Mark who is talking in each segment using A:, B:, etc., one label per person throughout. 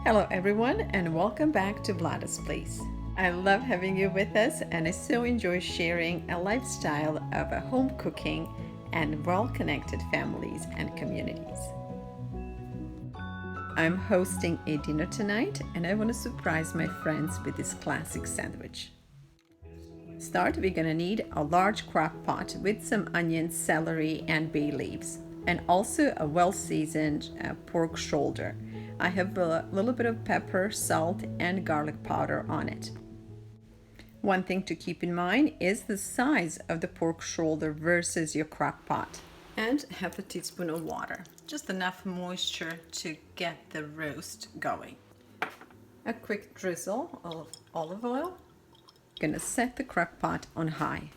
A: Hello everyone and welcome back to VLADA'S place. I love having you with us and I so enjoy sharing a lifestyle of a home cooking and well-connected families and communities. I'm hosting a dinner tonight and I want to surprise my friends with this classic sandwich. Start, we're gonna need a large crock pot with some onions, celery and bay leaves, and also a well-seasoned pork shoulder. I have a little bit of pepper, salt and garlic powder on it. One thing to keep in mind is the size of the pork shoulder versus your crock pot. And half a teaspoon of water, just enough moisture to get the roast going. A quick drizzle of olive oil. Gonna set the crock pot on high.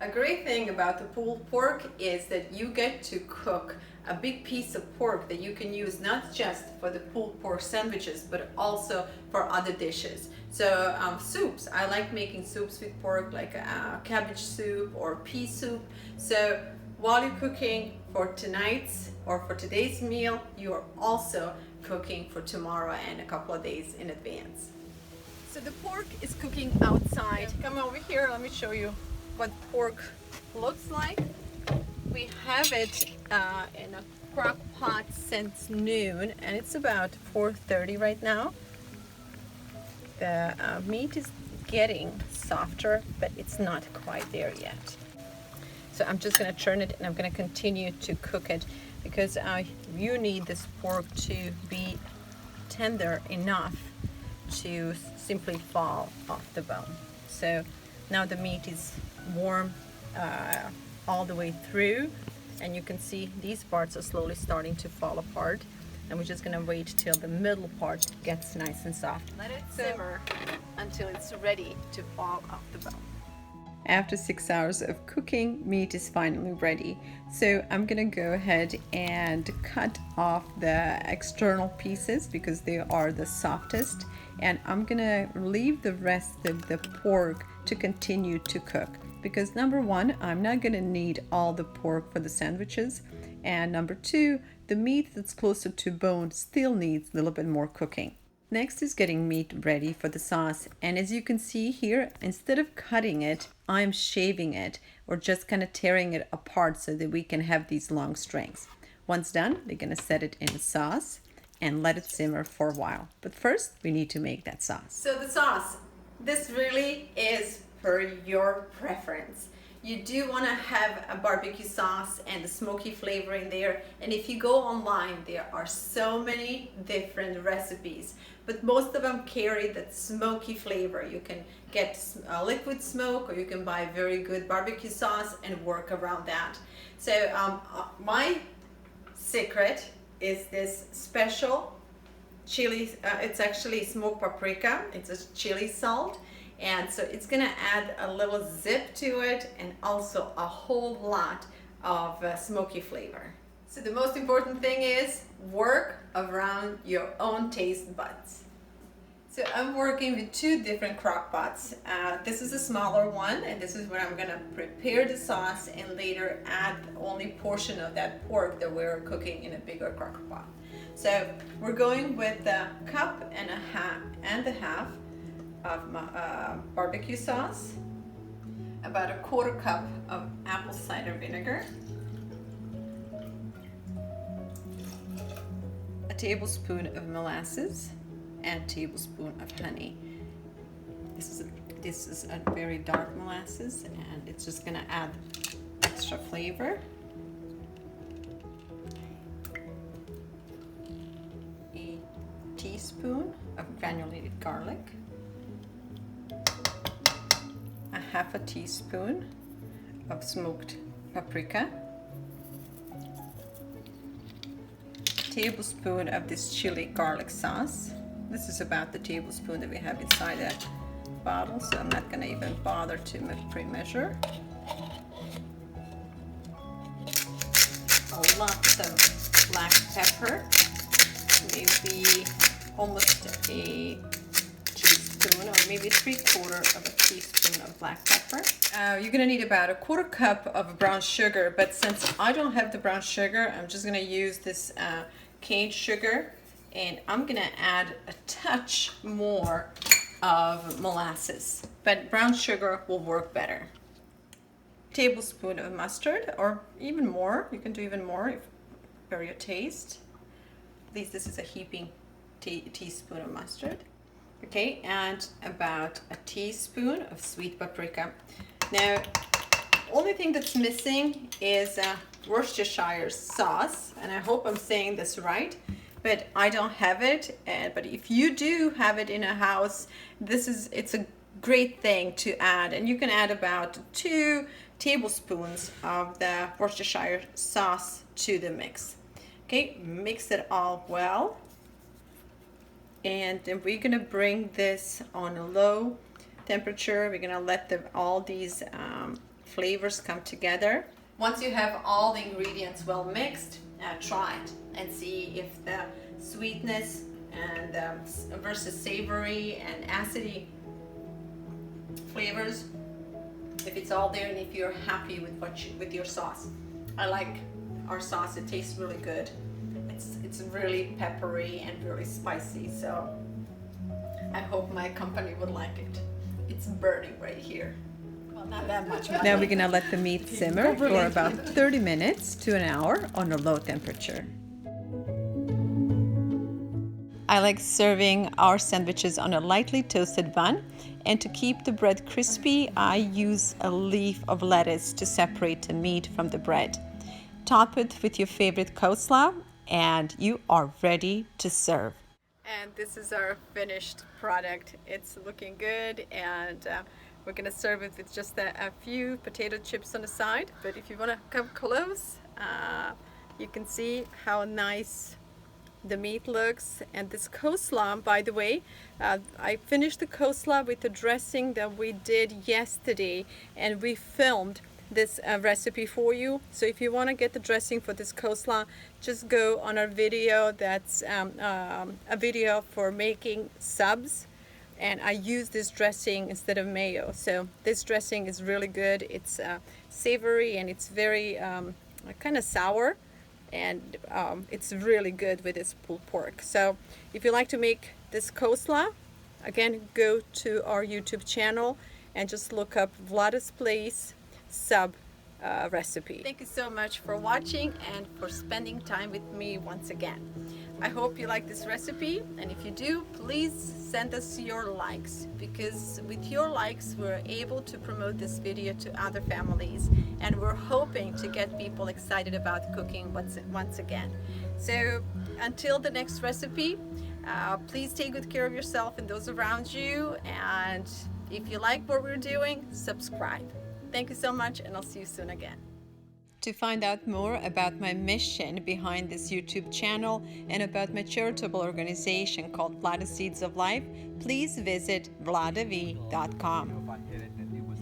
A: A great thing about the pulled pork is that you get to cook a big piece of pork that you can use not just for the pulled pork sandwiches but also for other dishes. So soups, I like making soups with pork, like cabbage soup or pea soup. So while you're cooking for tonight's or for today's meal, you are also cooking for tomorrow and a couple of days in advance. So the pork is cooking outside. Come over here, let me show you what pork looks like. We have it in a crock pot since noon and it's about 4:30 right now. The meat is getting softer, but it's not quite there yet. So I'm just going to turn it and I'm going to continue to cook it because you need this pork to be tender enough to simply fall off the bone. So now the meat is warm all the way through and you can see these parts are slowly starting to fall apart, and we're just gonna wait till the middle part gets nice and soft. Let it simmer until it's ready to fall off the bone. After 6 hours of cooking, meat is finally ready. So I'm gonna go ahead and cut off the external pieces because they are the softest, and I'm gonna leave the rest of the pork to continue to cook. Because number one, I'm not gonna need all the pork for the sandwiches, and number two, the meat that's closer to bone still needs a little bit more cooking. Next is getting meat ready for the sauce, and as you can see here, instead of cutting it, I'm shaving it or just kind of tearing it apart so that we can have these long strings. Once done, we're gonna set it in a sauce and let it simmer for a while. But first, we need to make that sauce. So the sauce, this really is per your preference. You do want to have a barbecue sauce and the smoky flavor in there, and if you go online there are so many different recipes, but most of them carry that smoky flavor. You can get liquid smoke or you can buy very good barbecue sauce and work around that. So my secret is this special chili, it's actually smoked paprika, it's a chili salt. And so it's gonna add a little zip to it and also a whole lot of smoky flavor. So the most important thing is work around your own taste buds. So I'm working with two different crock pots. This is a smaller one and this is where I'm gonna prepare the sauce and later add only portion of that pork that we're cooking in a bigger crock pot. So we're going with a cup and a half of barbecue sauce, about a quarter cup of apple cider vinegar, a tablespoon of molasses, and a tablespoon of honey. This is a very dark molasses and it's just gonna add extra flavor. A teaspoon of granulated garlic, a half a teaspoon of smoked paprika, a tablespoon of this chili garlic sauce. This is about the tablespoon that we have inside that bottle, so I'm not going to even bother to pre-measure. A lot of black pepper, maybe almost a teaspoon or maybe 3/4 of a teaspoon of black pepper. You're gonna need about a quarter cup of brown sugar, but since I don't have the brown sugar, I'm just gonna use this cane sugar And I'm gonna add a touch more of molasses, but brown sugar will work better. Tablespoon of mustard, or even more. You can do even more if for your taste. At least this is a heaping teaspoon of mustard. Okay, and about a teaspoon of sweet paprika. Now, only thing that's missing is Worcestershire sauce, and I hope I'm saying this right, but I don't have it. But if you do have it in a house, it's a great thing to add, and you can add about 2 tablespoons of the Worcestershire sauce to the mix. Okay, mix it all well, and then we're gonna bring this on a low temperature. We're gonna let all these flavors come together. Once you have all the ingredients well mixed, try it and see if the sweetness and versus savory and acidy flavors, if it's all there, and if you're happy with with your sauce. I like our sauce. It tastes really good. It's really peppery and really spicy, so I hope my company would like it. It's burning right here. Well, not that much. Now we're gonna let the meat simmer for about 30 minutes to an hour on a low temperature. I like serving our sandwiches on a lightly toasted bun, and to keep the bread crispy, I use a leaf of lettuce to separate the meat from the bread. Top it with your favorite coleslaw, and you are ready to serve. And this is our finished product. It's looking good, and we're gonna serve it with just a few potato chips on the side. But if you wanna come close, you can see how nice the meat looks. And this coleslaw, by the way, I finished the coleslaw with the dressing that we did yesterday, and we filmed this recipe for you. So if you want to get the dressing for this coleslaw, just go on our video. That's a video for making subs, and I use this dressing instead of mayo. So this dressing is really good. It's savory, and it's very kind of sour, and it's really good with this pulled pork. So if you like to make this coleslaw, again, go to our YouTube channel and just look up VLADA'S Place sub recipe. Thank you so much for watching and for spending time with me once again. I hope you like this recipe, and if you do, please send us your likes, because with your likes we're able to promote this video to other families, and we're hoping to get people excited about cooking once again. So until the next recipe, please take good care of yourself and those around you, and if you like what we're doing, subscribe. Thank you so much, and I'll see you soon again. To find out more about my mission behind this YouTube channel and about my charitable organization called VLADA'S Seeds of Life, please visit VLADAV.com.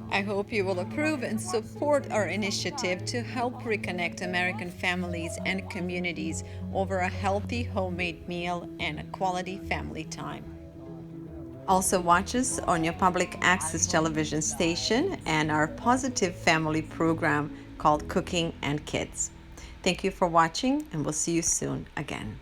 A: I hope you will approve and support our initiative to help reconnect American families and communities over a healthy homemade meal and a quality family time. Also watch us on your public access television station and our positive family program called Cooking and Kids. Thank you for watching, and we'll see you soon again.